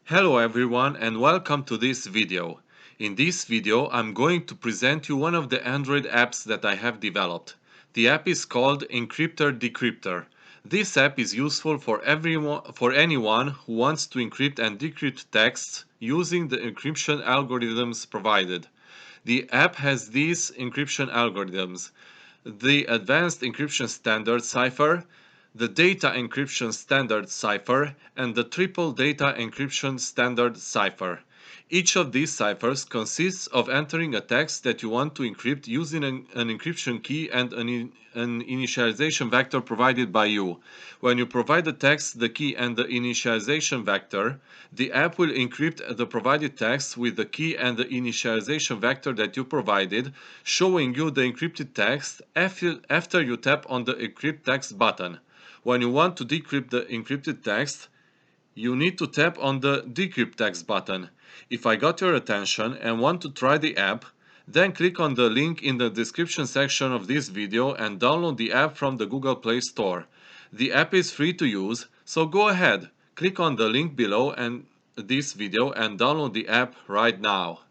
Hello everyone and welcome to this video. In this video I'm going to present you one of the Android apps that I have developed. The app is called Encrypter Decrypter. This app is useful for anyone who wants to encrypt and decrypt texts using the encryption algorithms provided. The app has these encryption algorithms: the Advanced Encryption Standard Cipher, the Data Encryption Standard Cipher, and the Triple Data Encryption Standard Cipher. Each of these ciphers consists of entering a text that you want to encrypt using an encryption key and an initialization vector provided by you. When you provide the text, the key, and the initialization vector, the app will encrypt the provided text with the key and the initialization vector that you provided, showing you the encrypted text after you tap on the Encrypt Text button. When you want to decrypt the encrypted text, you need to tap on the Decrypt Text button. If I got your attention and want to try the app, then click on the link in the description section of this video and download the app from the Google Play Store. The app is free to use, so go ahead, click on the link below and this video and download the app right now.